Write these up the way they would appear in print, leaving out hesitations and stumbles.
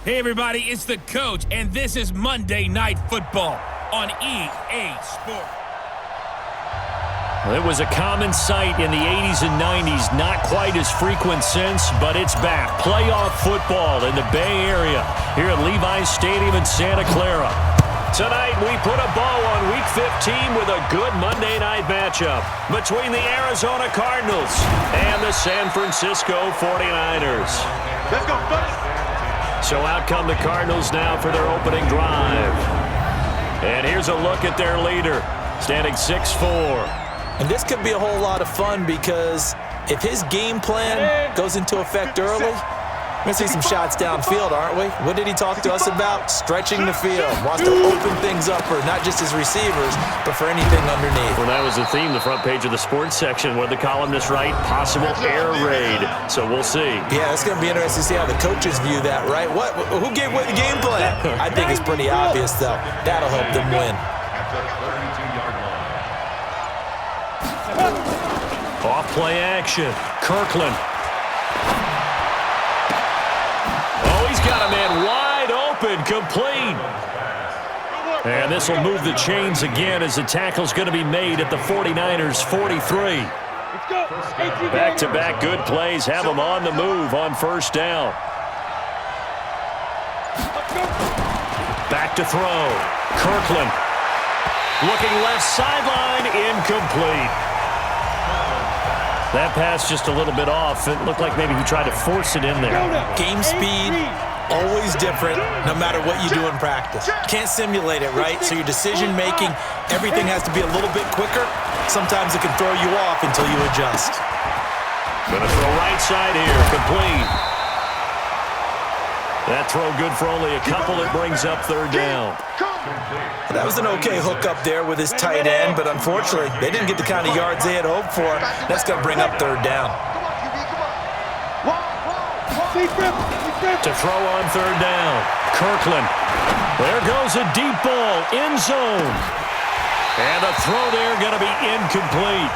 Hey everybody, it's the coach, and this is Monday Night Football on EA Sports. Well, it was a common sight in the 80s and 90s, not quite as frequent since, but it's back. Playoff football in the Bay Area here at Levi's Stadium in Santa Clara. Tonight, we put a bow on Week 15 with a good Monday night matchup between the Arizona Cardinals and the San Francisco 49ers. Let's go, buddy. So out come the Cardinals now for their opening drive. And here's a look at their leader, standing 6'4". And this could be a whole lot of fun because if his game plan goes into effect early, we're going to see some shots downfield, aren't we? What did he talk to us about? Stretching the field. Wants to open things up for not just his receivers, but for anything underneath. Well, that was the theme, the front page of the sports section. What did the columnists write? Possible air raid. So we'll see. Yeah, it's going to be interesting to see how the coaches view that, right? Who gave away the game plan? I think it's pretty obvious, though. That'll help them win. Off play action. Kirkland. He's got a man wide open, complete. And this will move the chains again as the tackle's going to be made at the 49ers' 43. Back-to-back good plays have them on the move on first down. Back to throw. Kirkland. Looking left sideline, incomplete. That pass just a little bit off. It looked like maybe he tried to force it in there. Game speed, always different, no matter what you do in practice. Can't simulate it, right? So your decision-making, everything has to be a little bit quicker. Sometimes it can throw you off until you adjust. Gonna throw right side here, complete. That throw good for only a couple. It brings up third down. That was an okay hook up there with his tight end, but unfortunately, they didn't get the kind of yards they had hoped for. That's going to bring up third down. To throw on third down, Kirkland. There goes a deep ball, end zone. And the throw there going to be incomplete.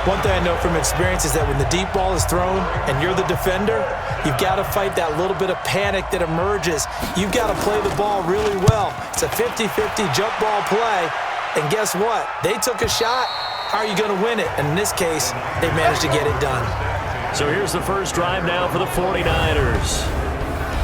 One thing I know from experience is that when the deep ball is thrown and you're the defender, you've got to fight that little bit of panic that emerges. You've got to play the ball really well. It's a 50-50 jump ball play, and guess what? They took a shot. How are you going to win it? And in this case, they managed to get it done. So here's the first drive now for the 49ers.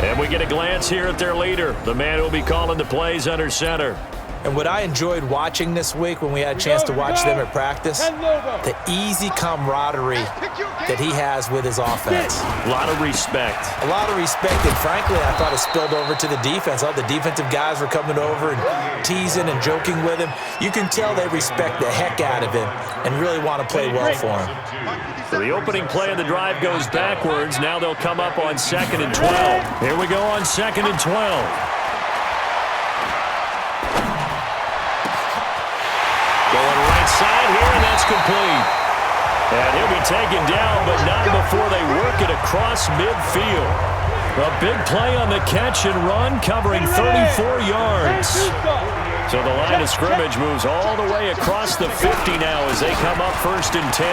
And we get a glance here at their leader, the man who will be calling the plays under center. And what I enjoyed watching this week when we had a chance to watch them at practice, the easy camaraderie that he has with his offense. A lot of respect. A lot of respect, and frankly, I thought it spilled over to the defense. All the defensive guys were coming over and teasing and joking with him. You can tell they respect the heck out of him and really want to play well for him. So the opening play of the drive goes backwards. Now they'll come up on 2nd and 12. Here we go on 2nd and 12. Side here, and that's complete. And he'll be taken down, but not before they work it across midfield. A big play on the catch and run, covering 34 yards. So the line of scrimmage moves all the way across the 50 now as they come up 1st and 10.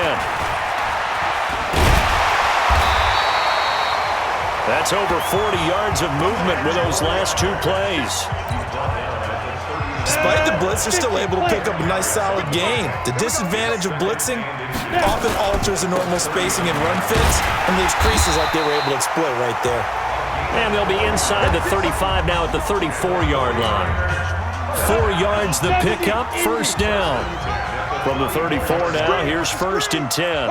That's over 40 yards of movement with those last two plays. Despite the blitz, they're still able to pick up a nice, solid gain. The disadvantage of blitzing often alters the normal spacing and run fits and leaves creases like they were able to exploit right there. And they'll be inside the 35 now at the 34-yard line. 4 yards the pickup, first down. From the 34 now, here's 1st and 10.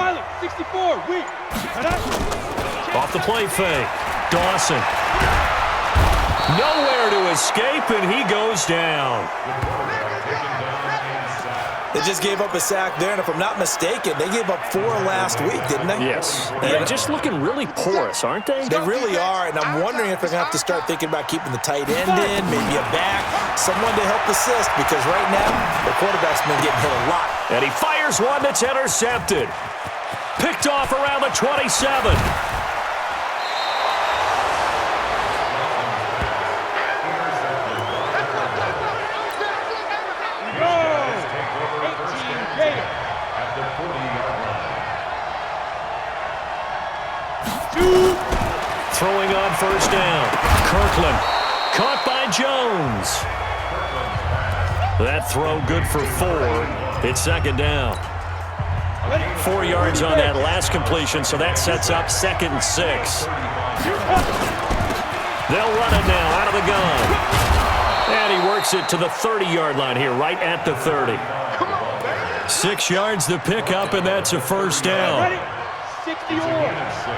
Off the play fake, Dawson. Nowhere to escape, and he goes down. They just gave up a sack there, and if I'm not mistaken, they gave up 4 last week, didn't they? Yes. They're just looking really porous, aren't they? They really are, and I'm wondering if they're going to have to start thinking about keeping the tight end in, maybe a back, someone to help assist, because right now, the quarterback's been getting hit a lot. And he fires one that's intercepted. Picked off around the 27. throwing on first down. Kirkland caught by Jones. That throw good for 4. It's second down. 4 yards on that last completion, so that sets up 2nd and 6. They'll run it now out of the gun. And he works it to the 30-yard line here, right at the 30. 6 yards to pick up, and that's a first down. 60 yards.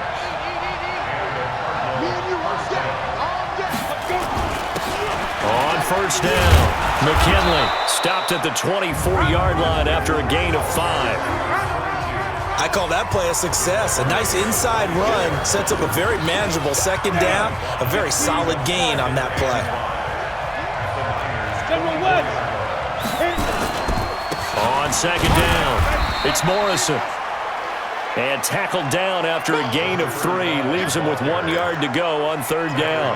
On first down, McKinley stopped at the 24-yard line after a gain of 5. I call that play a success. A nice inside run sets up a very manageable second down. A very solid gain on that play. On second down, it's Morrison. And tackled down after a gain of 3. Leaves him with 1 yard to go on third down.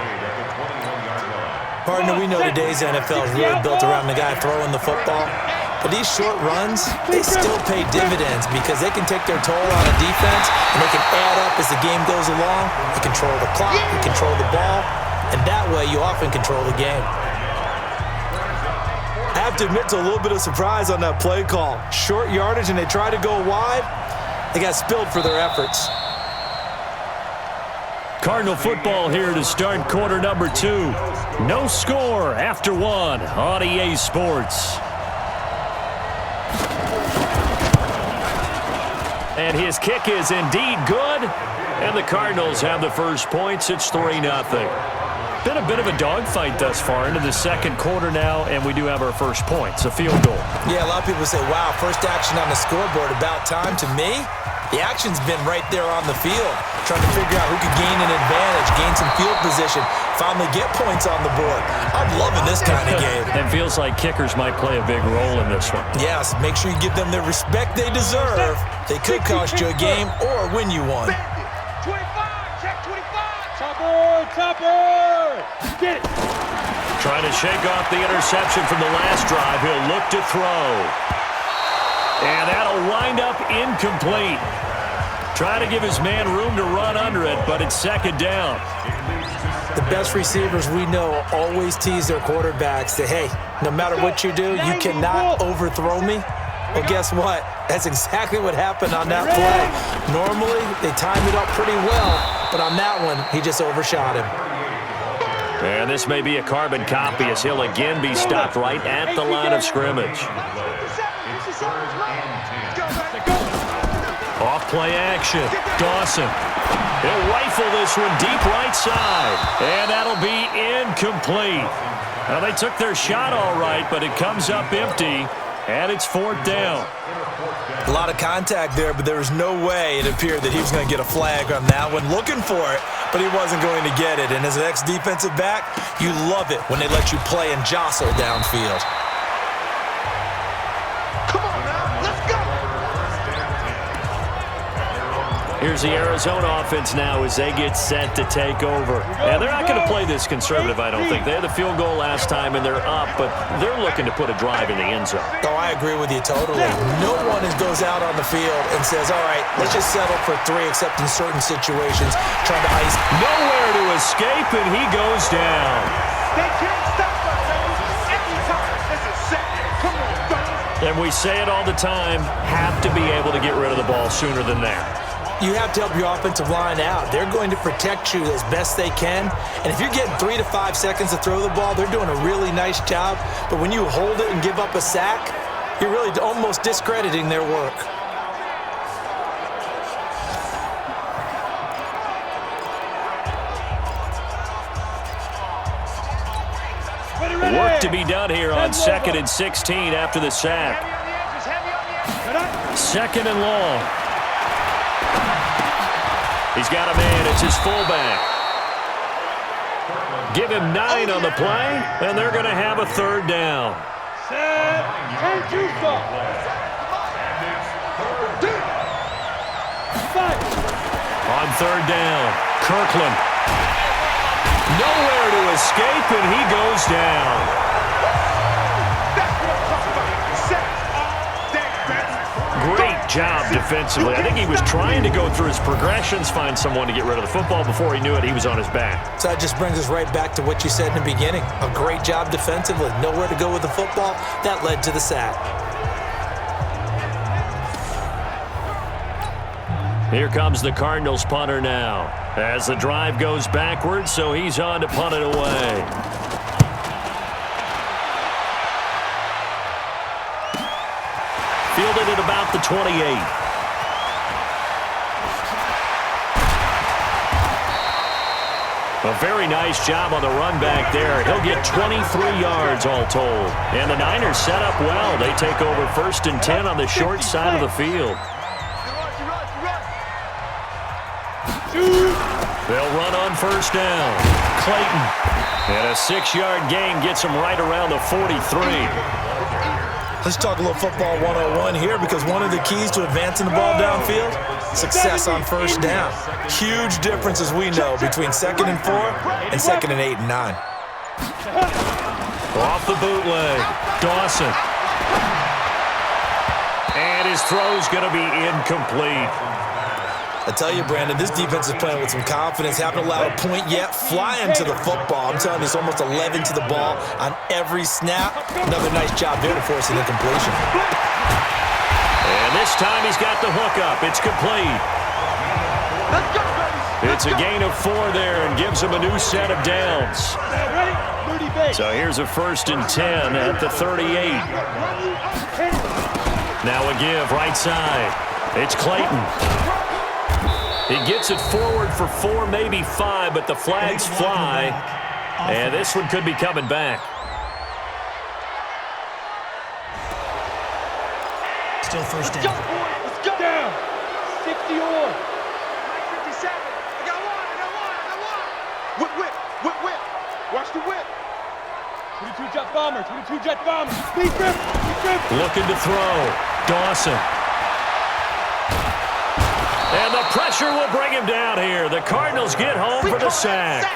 Partner, we know today's NFL is really built around the guy throwing the football. But these short runs, they still pay dividends because they can take their toll on a defense and they can add up as the game goes along. They control the clock, they control the ball, and that way you often control the game. I have to admit to a little bit of surprise on that play call. Short yardage and they try to go wide. They got spilled for their efforts. Cardinal football here to start quarter number 2. No score after 1 on EA Sports. And his kick is indeed good. And the Cardinals have the first points. It's 3-0. Been a bit of a dogfight thus far into the second quarter now, and we do have our first points, a field goal. Yeah, a lot of people say, wow, first action on the scoreboard, about time. To me, the action's been right there on the field, trying to figure out who could gain an advantage, gain some field position, finally get points on the board. I'm loving this kind of game. It feels like kickers might play a big role in this one. Yes, make sure you give them the respect they deserve. They could cost you a game or win you one. 25, check 25. Topper, get it. Trying to shake off the interception from the last drive. He'll look to throw. And that'll wind up incomplete. Trying to give his man room to run under it, but it's second down. The best receivers we know always tease their quarterbacks that, hey, no matter what you do, you cannot overthrow me. Well, guess what? That's exactly what happened on that play. Normally, they time it up pretty well, but on that one, he just overshot him. And this may be a carbon copy as he'll again be stopped right at the line of scrimmage. Off play action. Dawson. He'll rifle this one deep right side. And that'll be incomplete. Now, they took their shot all right, but it comes up empty. And it's fourth down. A lot of contact there, but there was no way it appeared that he was going to get a flag on that one. Looking for it, but he wasn't going to get it. And as an ex-defensive back, you love it when they let you play and jostle downfield. Come on now, let's go. Here's the Arizona offense now as they get set to take over. And they're not going to play this conservative, I don't think. They had the field goal last time, and they're up, but they're looking to put a drive in the end zone. Oh, I agree with you totally. No one goes out on the field and says, all right, let's just settle for 3, except in certain situations, trying to ice. Nowhere to escape, and he goes down. They can't stop us, baby. Anytime. This is set. Come on, fellas. And we say it all the time, have to be able to get rid of the ball sooner than that. You have to help your offensive line out. They're going to protect you as best they can. And if you're getting 3 to 5 seconds to throw the ball, they're doing a really nice job. But when you hold it and give up a sack, you're really almost discrediting their work. Work to be done here on 2nd and 16 after the sack. 2nd and long. He's got a man. It's his fullback. Give him 9 on the play, and they're going to have a third down. On third down, Kirkland. Nowhere to escape, and he goes down. Great job defensively. I think he was trying to go through his progressions, find someone to get rid of the football. Before he knew it, he was on his back. So that just brings us right back to what you said in the beginning. A great job defensively. Nowhere to go with the football. That led to the sack. Here comes the Cardinals punter now. As the drive goes backwards, so he's on to punt it away. Fielded at about the 28. A very nice job on the run back there. He'll get 23 yards all told. And the Niners set up well. They take over 1st and 10 on the short side of the field. They'll run on 1st down. Clayton. And a 6-yard gain gets him right around the 43. Let's talk a little football 101 here, because one of the keys to advancing the ball downfield, success on 1st down. Huge difference, as we know, between 2nd and 4 and 2nd and 8 and 9. Off the bootleg. Dawson. And his throw's going to be incomplete. I tell you, Brandon, this defense is playing with some confidence. Haven't allowed a point yet. Flying to the football. I'm telling you, it's almost 11 to the ball on every snap. Another nice job there to force an incompletion. And this time he's got the hook up. It's complete. It's a gain of 4 there and gives him a new set of downs. So here's a 1st and 10 at the 38. Now a give right side. It's Clayton. He gets it forward for 4, maybe 5, but the flags fly, and this one could be coming back. Still 1st down. Let's go. Down. 60 on. 57. I got one. Whip. Watch the whip. 22 jet bomber. Speed grip. Looking to throw. Dawson. And the pressure will bring him down here. The Cardinals get home for the sack.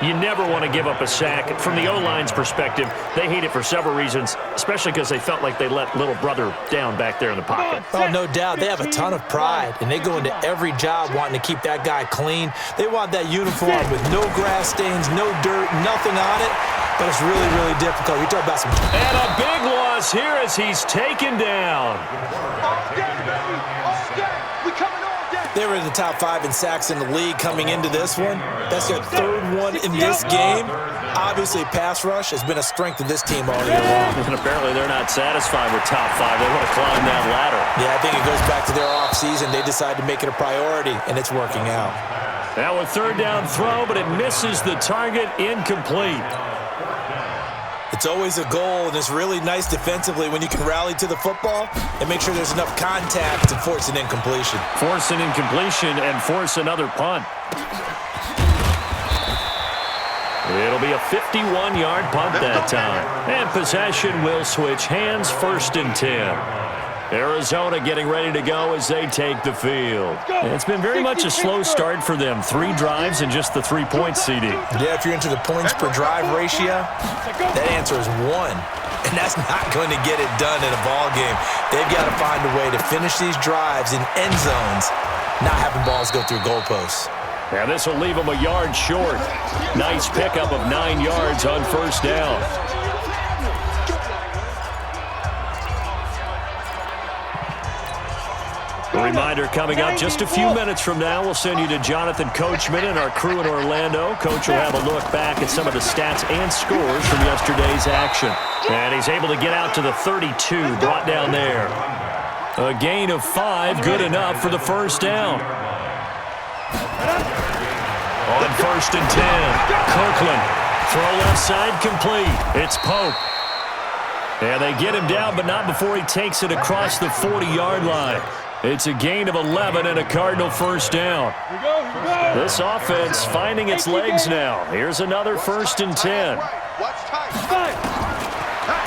You never want to give up a sack. From the O-line's perspective, they hate it for several reasons, especially because they felt like they let little brother down back there in the pocket. Oh, no doubt. They have a ton of pride, and they go into every job wanting to keep that guy clean. They want that uniform with no grass stains, no dirt, nothing on it, but it's really, really difficult. You're talking about some... And a big loss here as he's taken down. They were in the top 5 in sacks in the league coming into this one. That's their 3rd one in this game. Obviously, pass rush has been a strength of this team all year long. And apparently they're not satisfied with top 5. They want to climb that ladder. Yeah, I think it goes back to their offseason. They decided to make it a priority, and it's working out. Now a 3rd down throw, but it misses the target. Incomplete. It's always a goal, and it's really nice defensively when you can rally to the football and make sure there's enough contact to force an incompletion. Force an incompletion and force another punt. It'll be a 51-yard punt that time. And possession will switch hands, 1st and 10. Arizona getting ready to go as they take the field. It's been very much a slow start for them. 3 drives and just the 3-point CD. Yeah, if you're into the points per drive ratio, that answer is 1. And that's not going to get it done in a ball game. They've got to find a way to finish these drives in end zones, not having balls go through goalposts. Now this will leave them a yard short. Nice pickup of 9 yards on 1st down. A reminder coming up just a few minutes from now, we'll send you to Jonathan Coachman and our crew in Orlando. Coach will have a look back at some of the stats and scores from yesterday's action. And he's able to get out to the 32, brought down there. A gain of 5, good enough for the 1st down. On 1st and 10, Kirkland. Throw left side complete. It's Pope. And they get him down, but not before he takes it across the 40-yard line. It's a gain of 11 and a Cardinal 1st down. This offense finding its legs now. Here's another 1st and 10.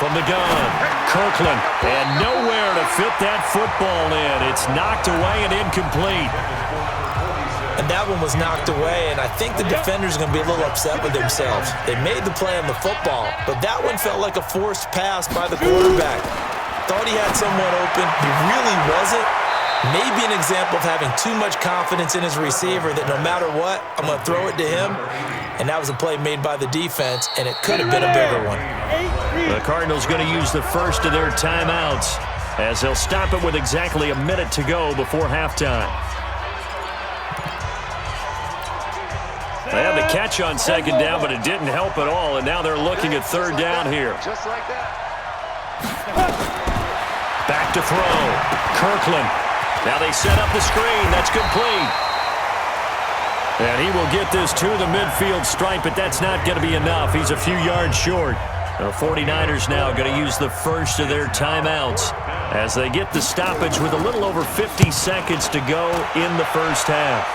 From the gun, Kirkland. And nowhere to fit that football in. It's knocked away and incomplete. And that one was knocked away, and I think the defenders are going to be a little upset with themselves. They made the play on the football, but that one felt like a forced pass by the quarterback. thought he had someone open. He really wasn't. Maybe an example of having too much confidence in his receiver that no matter what, I'm going to throw it to him. And that was a play made by the defense, and it could have been a bigger one. The Cardinals going to use the first of their timeouts as they'll stop it with exactly a minute to go before halftime. They had the catch on second down, but it didn't help at all, and now they're looking at third down here. Just like that. Back to throw. Kirkland. Now they set up the screen. That's complete. And he will get this to the midfield stripe, but that's not going to be enough. He's a few yards short. The 49ers now going to use the first of their timeouts as they get the stoppage with a little over 50 seconds to go in the first half.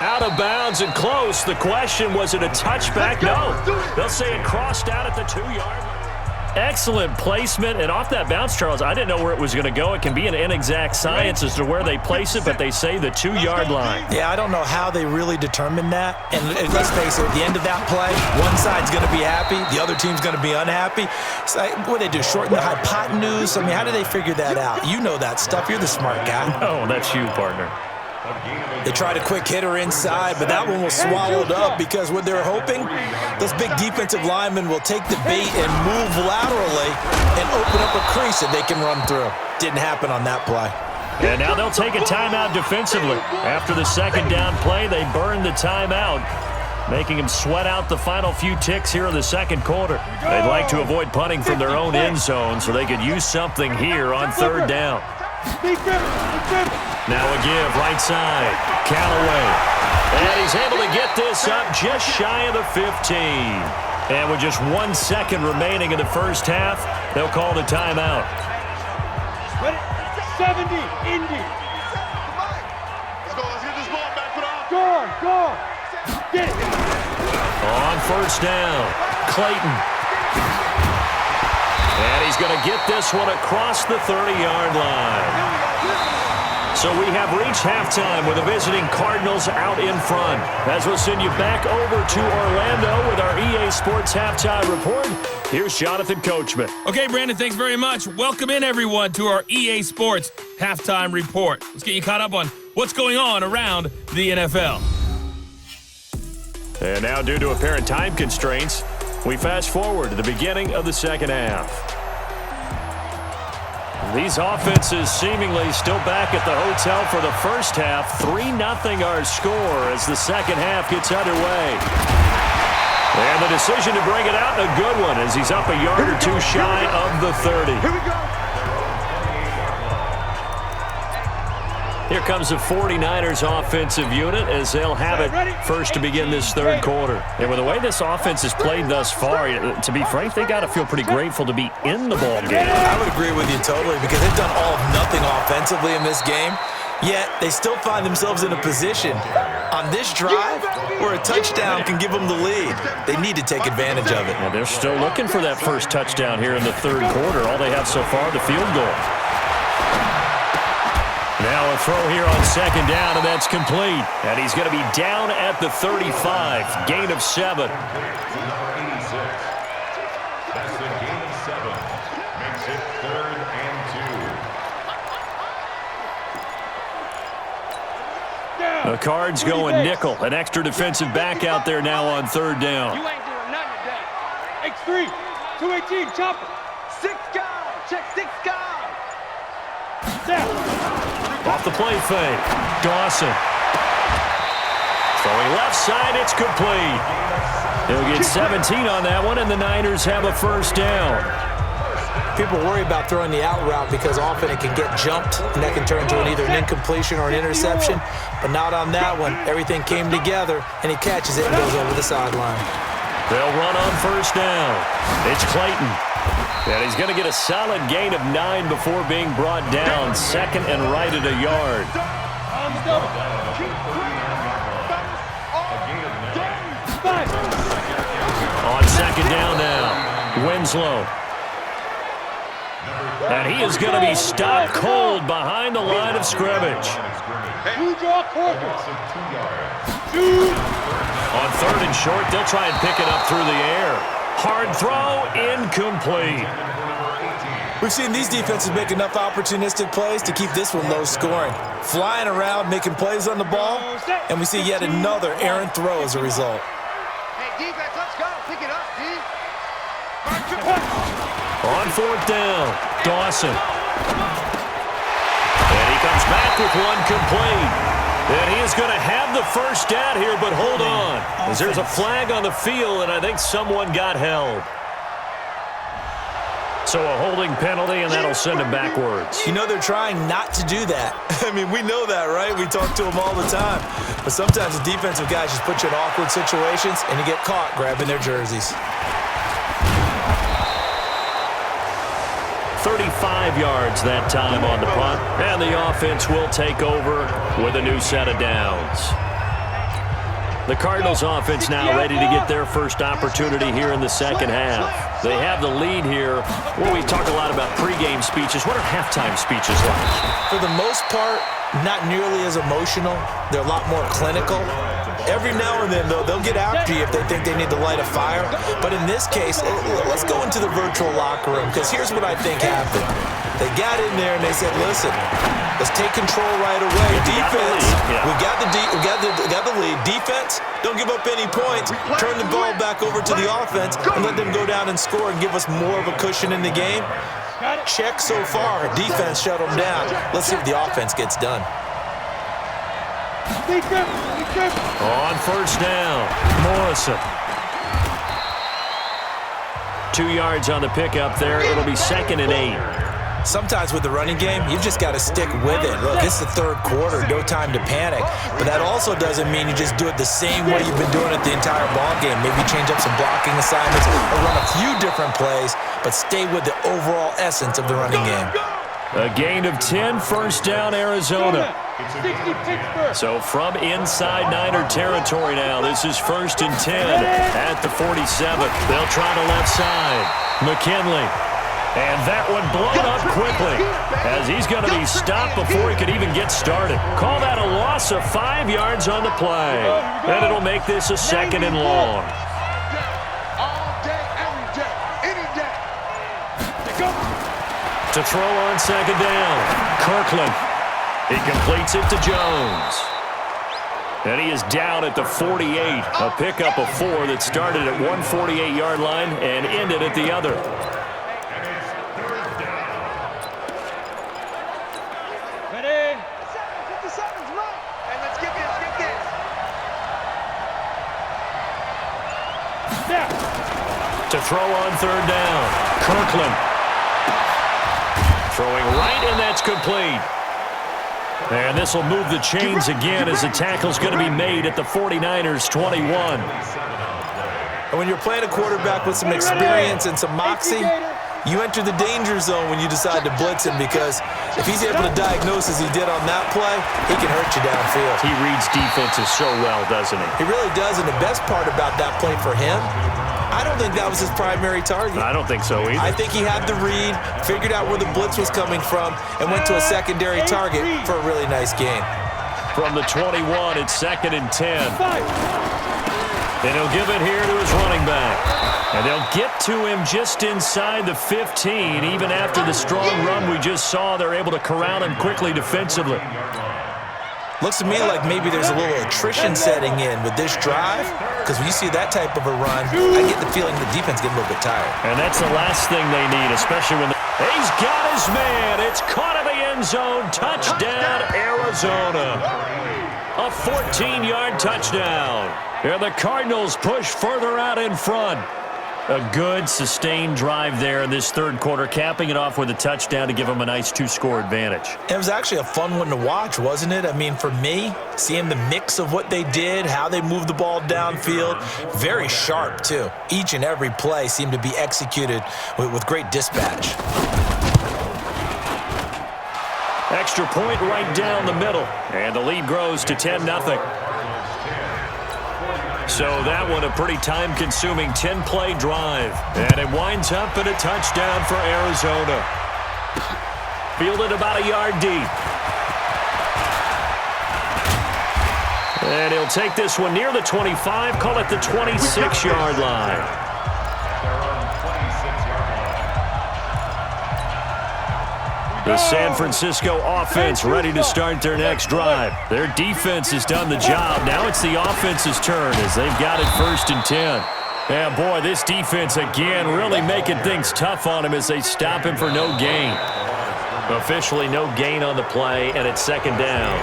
Out of bounds and close. The question, was it a touchback? No. They'll say it crossed out at the 2-yard line. Excellent placement, and off that bounce, Charles, I didn't know where it was going to go. It can be an inexact science as to where they place it, but they say the 2-yard line. Yeah, I don't know how they really determined that. And let's face it, at the end of that play, one side's going to be happy, the other team's going to be unhappy. It's like, what do they do, shorten the hypotenuse? I mean, how do they figure that out? You know that stuff. You're the smart guy. Oh, that's you, partner. They tried a quick hitter inside, but that one was swallowed up because what they're hoping, those big defensive linemen will take the bait and move laterally and open up a crease that they can run through. Didn't happen on that play. And now they'll take a timeout defensively. After the second down play, they burn the timeout, making them sweat out the final few ticks here in the second quarter. They'd like to avoid punting from their own end zone so they could use something here on third down. Now a give, right side. Callaway. And he's able to get this up just shy of the 15. And with just 1 second remaining in the first half, they'll call the timeout. 70, Indy. Let's get this ball back. Go. Get it. On first down, Clayton. And he's going to get this one across the 30-yard line. So we have reached halftime with the visiting Cardinals out in front. As we'll send you back over to Orlando with our EA Sports Halftime Report, here's Jonathan Coachman. Okay, Brandon, thanks very much. Welcome in, everyone, to our EA Sports Halftime Report. Let's get you caught up on what's going on around the NFL. And now, due to apparent time constraints, we fast forward to the beginning of the second half. These offenses seemingly still back at the hotel for the first half. 3-0 our score as the second half gets underway. And the decision to bring it out, a good one, as he's up a yard or two shy of the 30. Here we go. Here comes the 49ers offensive unit as they'll have it first to begin this third quarter. And with the way this offense has played thus far, to be frank, they got to feel pretty grateful to be in the ball game. I would agree with you totally because they've done all of nothing offensively in this game, yet they still find themselves in a position on this drive where a touchdown can give them the lead. They need to take advantage of it. Now they're still looking for that first touchdown here in the third quarter. All they have so far, the field goal. Now a throw here on second down, and that's complete. And he's going to be down at the 35. Gain of 7. That's a gain of 7. Makes it 3rd and 2. The Cards going nickel. An extra defensive back out there now on third down. You ain't doing nothing today. X3, 218, chopper. 6 guys. Check 6 guys. Down. Off the play fake. Dawson. Throwing left side, it's complete. He'll get 17 on that one, and the Niners have a first down. People worry about throwing the out route because often it can get jumped, and that can turn into either an incompletion or an interception. But not on that one. Everything came together, and he catches it and goes over the sideline. They'll run on first down. It's Clayton. And he's going to get a solid gain of 9 before being brought down. Second and right at a yard. On second down now, Winslow. And he is going to be stopped cold behind the line of scrimmage. On third and short, they'll try and pick it up through the air. Hard throw, incomplete. We've seen these defenses make enough opportunistic plays to keep this one low scoring. Flying around, making plays on the ball, and we see yet another errant throw as a result. Hey, defense, let's go. Pick it up, D. On fourth down, Dawson. And he comes back with one complete. And he is going to have the first down here, but hold on. As there's a flag on the field, and I think someone got held. So a holding penalty, and that'll send him backwards. You know they're trying not to do that. I mean, we know that, right? We talk to them all the time. But sometimes the defensive guys just put you in awkward situations, and you get caught grabbing their jerseys. 35 yards that time on the punt, and the offense will take over with a new set of downs. The Cardinals offense now ready to get their first opportunity here in the second half. They have the lead here. Well, we talk a lot about pregame speeches. What are halftime speeches like? For the most part, not nearly as emotional. They're a lot more clinical. Every now and then, though, they'll get after you if they think they need to light a fire. But in this case, let's go into the virtual locker room, because here's what I think happened. They got in there and they said, listen, let's take control right away. Defense, we got the lead. Defense, don't give up any points. Turn the ball back over to the offense and let them go down and score and give us more of a cushion in the game. Check so far. Defense shut them down. Let's see if the offense gets done. On first down, Morrison. 2 yards on the pickup there. It'll be 2nd and 8. Sometimes with the running game, you've just got to stick with it. Look, it's the third quarter, no time to panic. But that also doesn't mean you just do it the same way you've been doing it the entire ball game. Maybe change up some blocking assignments or run a few different plays, but stay with the overall essence of the running game. A gain of 10, first down, Arizona. So from inside Niner territory now, this is 1st and 10 at the 47. They'll try to left side. McKinley. And that one blown up quickly as he's going to be stopped before he could even get started. Call that a loss of 5 yards on the play. And it'll make this a 2nd and long. All day, every day, any day. To throw on 2nd down, Kirkland. He completes it to Jones. And he is down at the 48. A pickup of 4 that started at one 48-yard line and ended at the other. Ready? 57's right. And let's get this, To throw on 3rd down, Kirkland. Throwing right, and that's complete. And this will move the chains again as the tackle's going to be made at the 49ers' 21. And when you're playing a quarterback with some experience and some moxie, you enter the danger zone when you decide to blitz him, because if he's able to diagnose as he did on that play, he can hurt you downfield. He reads defenses so well, doesn't he? He really does, and the best part about that play for him, I don't think that was his primary target. I don't think so either. I think he had the read, figured out where the blitz was coming from, and went to a secondary target for a really nice gain. From the 21, it's 2nd and 10. And he'll give it here to his running back. And they'll get to him just inside the 15. Even after the strong run we just saw, they're able to corral him quickly defensively. Looks to me like maybe there's a little attrition setting in with this drive, because when you see that type of a run, I get the feeling the defense getting a little bit tired. And that's the last thing they need, especially when he's got his man. It's caught in the end zone. Touchdown, Arizona. A 14-yard touchdown. And the Cardinals push further out in front. A good, sustained drive there in this third quarter, capping it off with a touchdown to give them a nice 2-score advantage. It was actually a fun one to watch, wasn't it? I mean, for me, seeing the mix of what they did, how they moved the ball downfield, very sharp, too. Each and every play seemed to be executed with great dispatch. Extra point right down the middle, and the lead grows to 10-0. So that one a pretty time-consuming 10-play drive. And it winds up in a touchdown for Arizona. Fielded about a yard deep. And he'll take this one near the 25, call it the 26-yard line. The San Francisco offense ready to start their next drive. Their defense has done the job. Now it's the offense's turn as they've got it 1st and 10. Yeah, boy, this defense again really making things tough on him as they stop him for no gain. Officially no gain on the play, and it's 2nd down.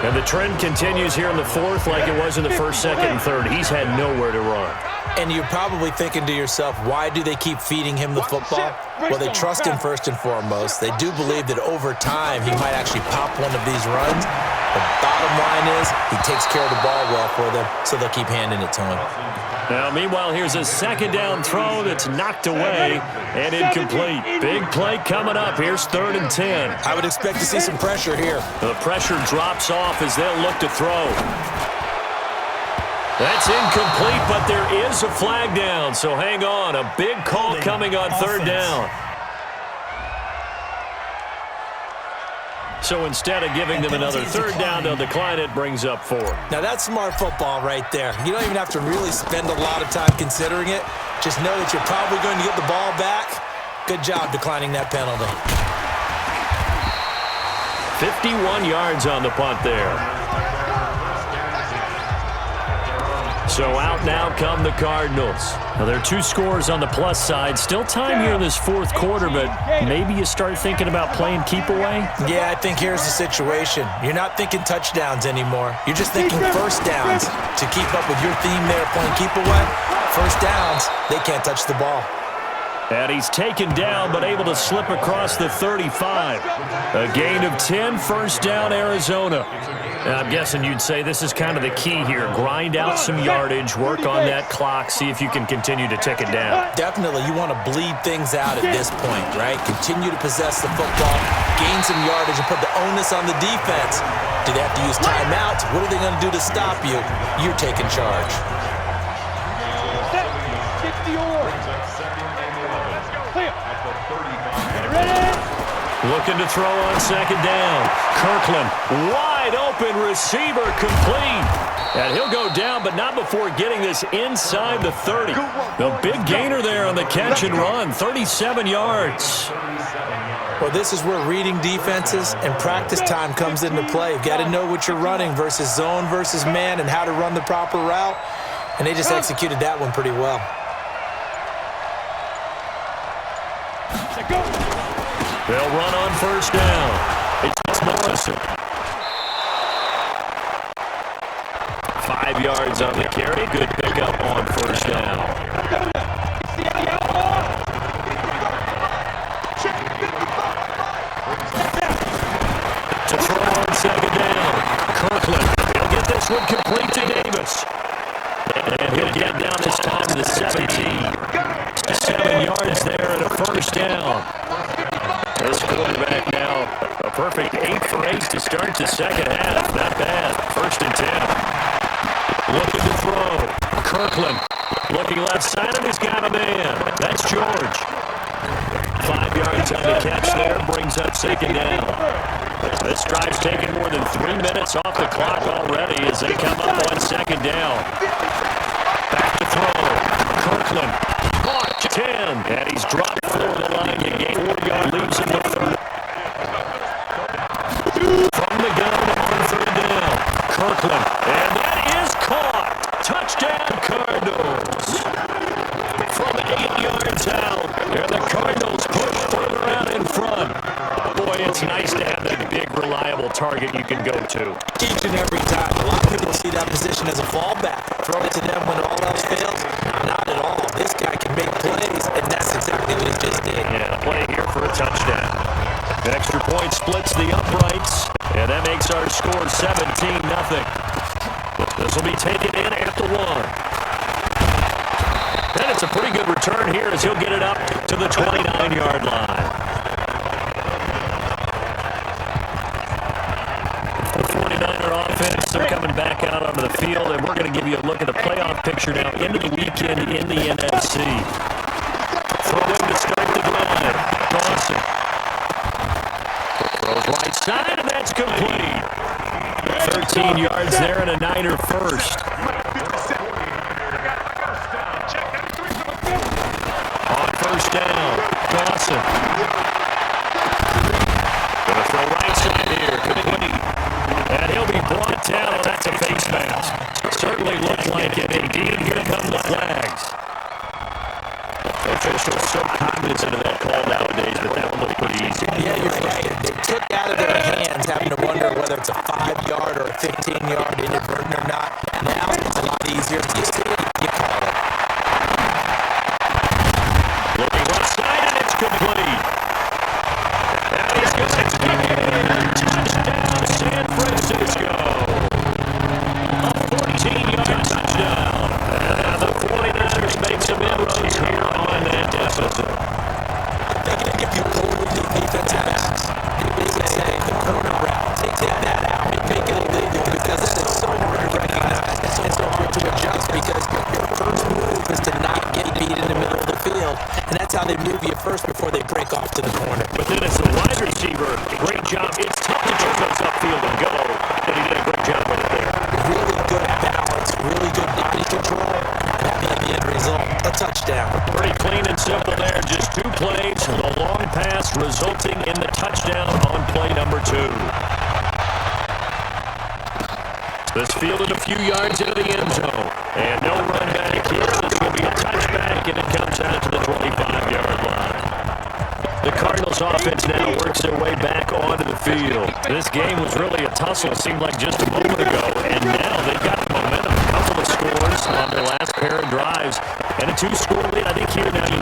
And the trend continues here in the 4th like it was in the 1st, 2nd, and 3rd. He's had nowhere to run. And you're probably thinking to yourself, why do they keep feeding him the football? Well, they trust him first and foremost. They do believe that over time he might actually pop one of these runs. The bottom line is he takes care of the ball well for them, so they'll keep handing it to him. Now, meanwhile, here's a 2nd down throw that's knocked away and incomplete. Big play coming up. Here's 3rd and 10. I would expect to see some pressure here. The pressure drops off as they'll look to throw. That's incomplete, but there is a flag down, so hang on. A big call coming on 3rd down. So instead of giving them another 3rd down, they'll decline it, brings up 4. Now that's smart football right there. You don't even have to really spend a lot of time considering it. Just know that you're probably going to get the ball back. Good job declining that penalty. 51 yards on the punt there. So out now come the Cardinals. Now there are 2 scores on the plus side. Still time here in this 4th quarter, but maybe you start thinking about playing keep away? Yeah, I think here's the situation. You're not thinking touchdowns anymore. You're just thinking 1st downs. To keep up with your theme there, playing keep away, 1st downs, they can't touch the ball. And he's taken down, but able to slip across the 35. A gain of 10, 1st down, Arizona. And I'm guessing you'd say this is kind of the key here. Grind out some yardage, work on that clock, see if you can continue to tick it down. Definitely, you want to bleed things out at this point, right? Continue to possess the football, gain some yardage, and put the onus on the defense. Do they have to use timeouts? What are they going to do to stop you? You're taking charge. Looking to throw on 2nd down. Kirkland, wide open receiver, complete. And he'll go down, but not before getting this inside the 30. The big gainer there on the catch and run, 37 yards. Well, this is where reading defenses and practice time comes into play. You've got to know what you're running versus zone versus man and how to run the proper route. And they just executed that one pretty well. They'll run on 1st down. It's Morrison. 5 yards on the carry. Good pickup on 1st down. To throw on 2nd down. Kirkland. He'll get this one complete to Davis. And he'll get down this time to the 17. 7 yards there and a 1st down. This quarterback now a perfect 8 for 8 to start the 2nd half. Not bad. 1st and 10. Looking to throw. Kirkland looking left side, and he's got a man. That's George. 5 yards on the catch there. Brings up 2nd down. This drive's taken more than 3 minutes off the clock already as they come up on 2nd down. Back to throw. Kirkland. Caught 10. And he's dropped for the line. You gain 4 yards. Leaves him with 3. From the gun on 3rd down. Kirkland. And that is caught. Touchdown, Cardinals. From 8 yards out. And the Cardinals push further out in front. Boy, it's nice to have that big, reliable target you can go to. Each and every time. A lot of people see that position as a fallback. Throw it to them when all else fails. Not at all. This guy can make plays, and that's exactly what he just did. Yeah, play here for a touchdown. An extra point splits the uprights, and that makes our score 17-0. This will be taken in after 1. And it's a pretty good return here as he'll get it up to the 29-yard line. The 49er offense, they're coming back out onto the field, and we're going to give you a look at the playoff picture now into the weekend in the NFC. Throw in to start the drive. Dawson. Throws right side, and that's complete. 13 yards there and a Niner first. On 1st down, Dawson. indeed, here come the flags. Officials so cognizant of that call nowadays, but that one looked pretty easy. Yeah, you're right. They took out of their hands having to wonder whether it's a 5-yard or a 15-yard, inadvertent or not. Now it's a lot easier. You see it, you call it. Looking left side, and it's complete. And he's going to touchdown, San Francisco. A 14-yard touchdown. And the 49ers make some inroads here on that deficit. They're going to give you overly defensive backs. They would say the corner route, take that out, make it illegal, because that is so hard to recognize. It's so hard to adjust because your first move is to not get beat in the middle of the field. And that's how they move you first before they break off to the corner. But then as the wide receiver, great job. It's tough to get those upfield and go, and he did a great job with it there. Really good balance, really good body control, and that being the end result, a touchdown. Pretty clean and simple there. Just 2 plays, the long pass resulting in the touchdown on play number 2. This fielded a few yards into the end zone. And no run back here. This will be a touchback, and it comes out to the 25-yard line. The Cardinals offense now works their way back onto the field. This game was really a tussle. It seemed like just a moment ago. And now they've got the momentum. A couple of scores on their last pair of drives. And a 2-score lead. I think here now you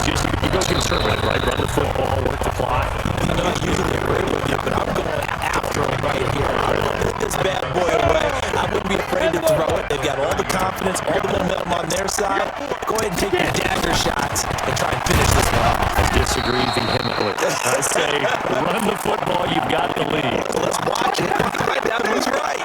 go conservative, right? Run the football, work the clock. I know I usually agree with you, but I'm going after him right here. I'm going to hit this bad boy away. I wouldn't be afraid to throw it. They've got all the confidence, all the momentum on their side. Go ahead and take your dagger shots and try and finish this one off. I disagree vehemently. I say run the football. You've got the lead. So let's watch it and find out who's right.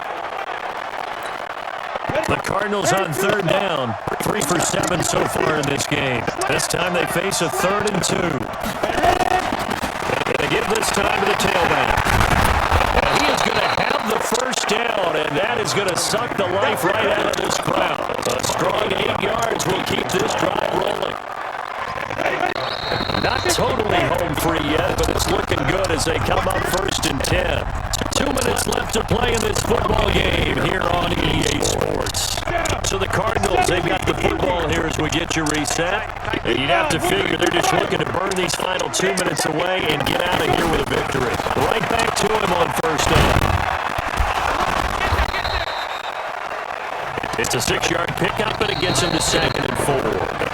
The Cardinals on 3rd down. 3 for 7 so far in this game. This time they face a 3rd and 2. They give this time to the tailback. And he is going to have the first down, and that is going to suck the life right out of this crowd. A strong 8 yards will keep this drive rolling. Not totally home free yet, but it's looking good as they come up 1st and 10. 2 minutes left to play in this football game here on EA Sports. So the Cardinals, they've got the football here as we get you reset. And you'd have to figure they're just looking to burn these final 2 minutes away and get out of here with a victory. Right back to him on 1st down. It's a 6-yard pickup, and it gets him to 2nd and 4.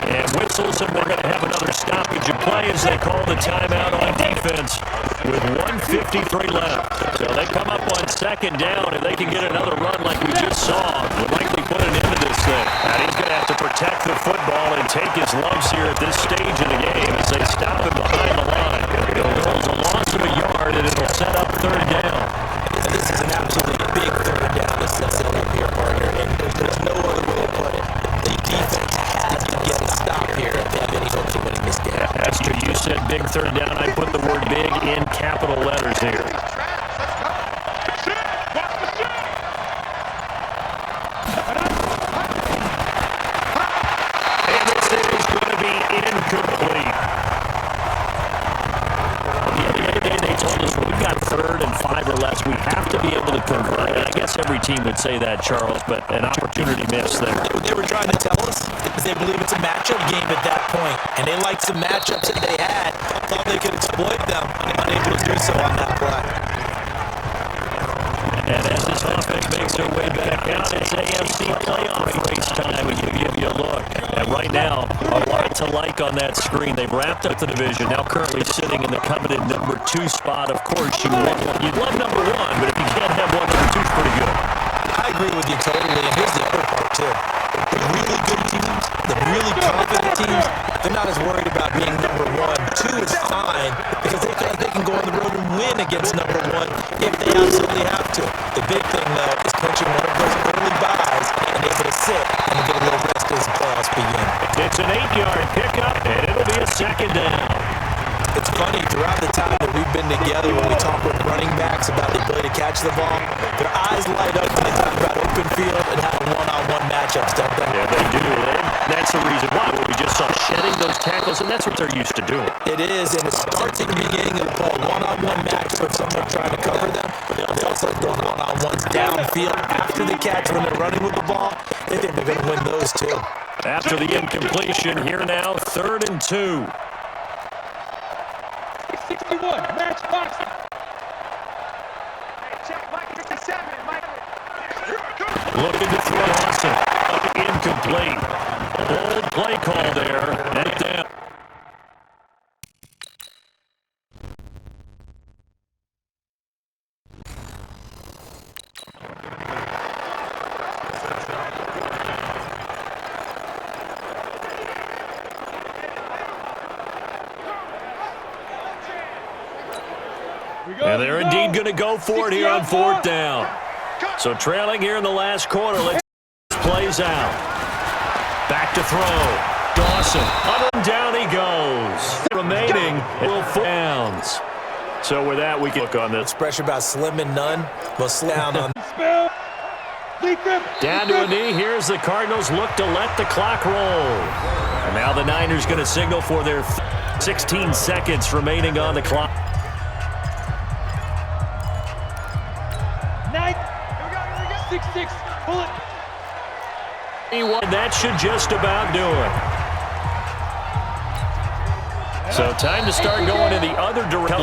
And whistles, and we're going to have another stoppage of play as they call the timeout on defense with 1:53 left. So they come up on 2nd down, and they can get another run like we just saw. Would likely put an end to this thing. And he's going to have to protect the football and take his lumps here at this stage of the game as they stop him behind the line. It'll goes a loss of a yard, and it'll set up 3rd down. This is an absolutely big 3rd down to set up here, partner, and there's no other way to put it. The defense has to get a stop here if they have any hopes of winning this game. That's true. You said big 3rd down. I put the word big in capital letters here. And this is going to be incomplete. The other day they told us we've got 3rd and 5 or less. We have to be able to convert. And I guess every team would say that, Charles, but an opportunity missed there. They were trying to tell us because they believe it's a matchup game at that point, and they liked some matchups that they had, thought they could exploit them, unable to do so on that play. And as this offense makes their way back out, it's AFC playoff race time as we give you a look. And right now, a lot to like on that screen. They've wrapped up the division, now currently sitting in the coveted number 2 spot. Of course, you'd love number 1, but if you can't have one, number 2 is pretty good. I agree with you totally, and here's the other part, too. The really good teams, the really confident teams, they're not as worried about being number 1. 2 is fine because they feel like they can go on the road and win against number 1 if they absolutely have to. The big thing, though, is punching one of those early buys and able to sit and get a little rest as the playoffs begin. It's an 8-yard pickup, and it'll be a 2nd down. It's funny, throughout the time that we've been together, when we talk with running backs about the ability to catch the ball, their eyes light up when they talk about open field and having one-on-one matchups, don't they? Yeah, they do. That's the reason why. We just saw shedding those tackles, and that's what they're used to doing. It is, and it starts at the beginning of the ball, one-on-one matchup if someone's trying to cover them, but they also go one-on-ones downfield after the catch when they're running with the ball. They think they're going to win those, too. After the incompletion, here now, 3rd and 2. 61, match box. Check Mike 57, Mike. Looking to throw Austin. Incomplete. Old play call there. And down. And they're indeed going to go for it here on 4th down. So trailing here in the last quarter. Let's plays out. Back to throw. Dawson. Up and down he goes. Remaining will 4 downs. So with that, we can look on this. Expression about slim and none. We'll slow down on. Down to a knee. Here's the Cardinals look to let the clock roll. And now the Niners going to signal for their 16 seconds remaining on the clock. Here we go. 6-6. Pull it. That should just about do it. So time to start going in the other direction.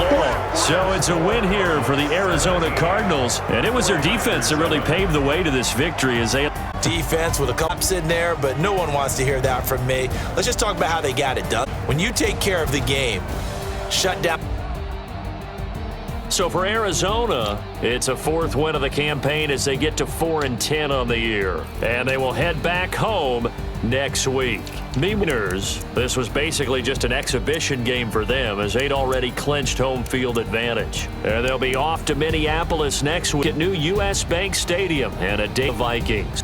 So it's a win here for the Arizona Cardinals. And it was their defense that really paved the way to this victory as they... Defense with a cups in there, but no one wants to hear that from me. Let's just talk about how they got it done. When you take care of the game, shut down. So for Arizona, it's a 4th win of the campaign as they get to 4-10 on the year. And they will head back home next week. Niners, this was basically just an exhibition game for them as they'd already clinched home field advantage. And they'll be off to Minneapolis next week at new U.S. Bank Stadium and a day of Vikings.